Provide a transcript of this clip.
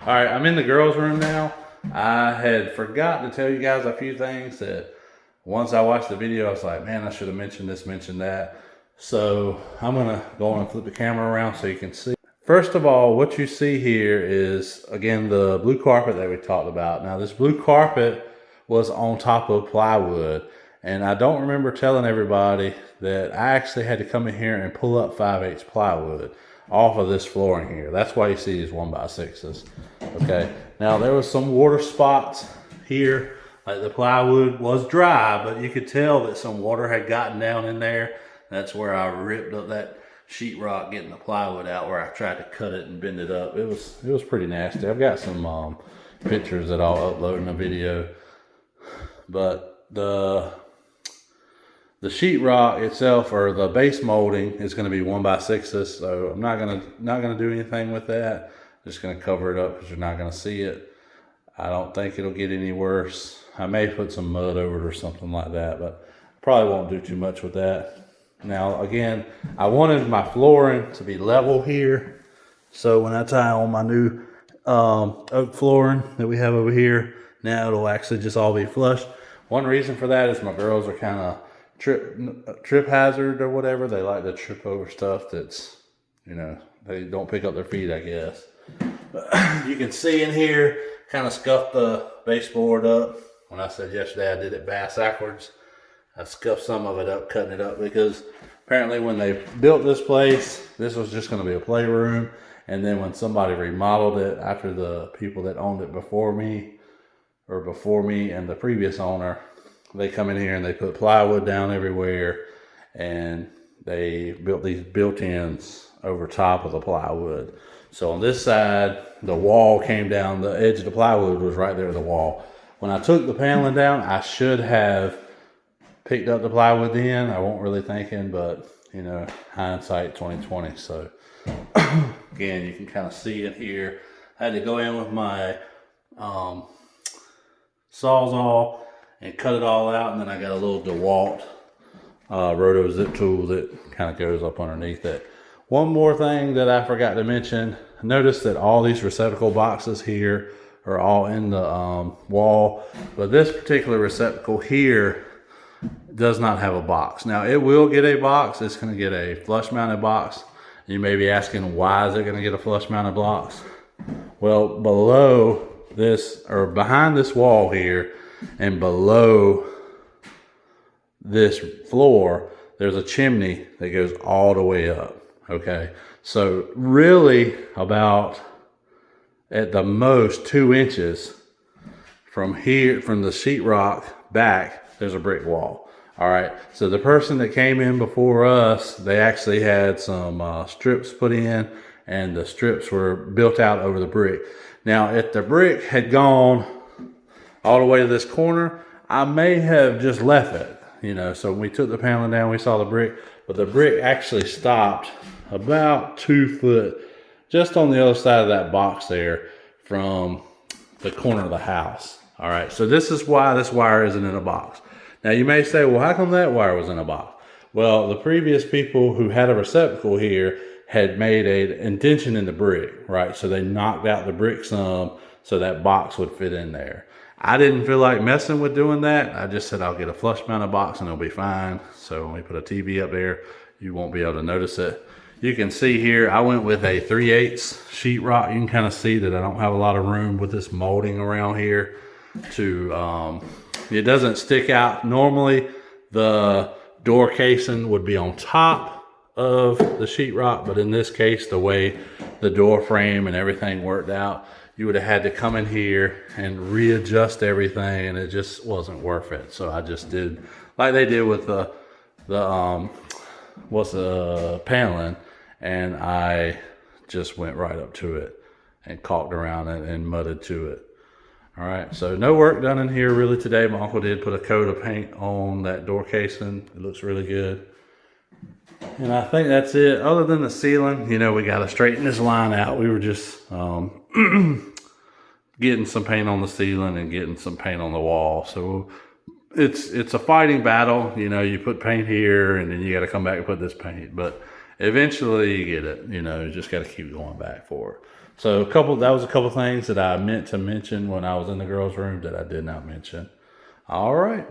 All right, I'm in the girls' room now. I had forgot to tell you guys a few things that once I watched the video, I was like, man, I should have mentioned this, mentioned that. So I'm gonna go on and flip the camera around so you can see. First of all, what you see here is, again, the blue carpet that we talked about. Now, this blue carpet was on top of plywood. And I don't remember telling everybody that I actually had to come in here and pull up 5/8 plywood off of this flooring here. That's why you see these 1x6s. Okay, now there was some water spots here. Like the plywood was dry, but you could tell that some water had gotten down in there. That's where I ripped up that sheetrock getting the plywood out, where I tried to cut it and bend it up. It was pretty nasty. I've got some pictures that I'll upload in a video. But the sheetrock itself, or the base molding, is going to be 1x6s. So I'm not gonna do anything with that. Just gonna cover it up because you're not gonna see it. I don't think it'll get any worse. I may put some mud over it or something like that, but probably won't do too much with that. Now, again, I wanted my flooring to be level here. So when I tie on my new oak flooring that we have over here, now it'll actually just all be flush. One reason for that is my girls are kind of trip hazard or whatever. They like to trip over stuff that's, they don't pick up their feet, I guess. But you can see in here, kind of scuffed the baseboard up. When I said yesterday I did it backwards, I scuffed some of it up, cutting it up, because apparently when they built this place, this was just going to be a playroom. And then when somebody remodeled it, after the people that owned it before me and the previous owner, they come in here and they put plywood down everywhere, and they built these built-ins over top of the plywood. So on this side, the wall came down, the edge of the plywood was right there at the wall. When I took the paneling down, I should have picked up the plywood then. I wasn't really thinking, but hindsight 2020. So again, you can kind of see it here. I had to go in with my Sawzall and cut it all out, and then I got a little DeWalt roto zip tool that kind of goes up underneath it. One more thing that I forgot to mention, notice that all these receptacle boxes here are all in the wall, but this particular receptacle here does not have a box. Now it will get a box. It's going to get a flush mounted box. You may be asking, why is it going to get a flush mounted box? Well, below this, or behind this wall here, and below this floor, there's a chimney that goes all the way up. Okay, so really about at the most 2 inches from here, from the sheetrock back, there's a brick wall. All right, so the person that came in before us, they actually had some strips put in, and the strips were built out over the brick. Now, if the brick had gone all the way to this corner, I may have just left it, so when we took the paneling down, we saw the brick, but the brick actually stopped about 2 foot just on the other side of that box there from the corner of the house. All right, so this is why this wire isn't in a box. Now you may say, well, how come that wire was in a box? Well, the previous people who had a receptacle here had made an indentation in the brick, right? So they knocked out the brick some so that box would fit in there. I didn't feel like messing with doing that. I just said I'll get a flush mounted box and it'll be fine. So when we put a TV up there, you won't be able to notice it. You can see here, I went with a 3/8 sheetrock. You can kind of see that I don't have a lot of room with this molding around here to, it doesn't stick out. Normally the door casing would be on top of the sheetrock, but in this case, the way the door frame and everything worked out, you would have had to come in here and readjust everything, and it just wasn't worth it. So I just did like they did with the paneling, and I just went right up to it and caulked around it and mudded to it. All right, so no work done in here really today. My uncle did put a coat of paint on that door casing. It looks really good. And I think that's it. Other than the ceiling, we got to straighten this line out. We were just getting some paint on the ceiling and getting some paint on the wall. So it's a fighting battle. You put paint here and then you got to come back and put this paint. But eventually you get it. You just got to keep going back for it. So that was a couple things that I meant to mention when I was in the girls' room that I did not mention. All right.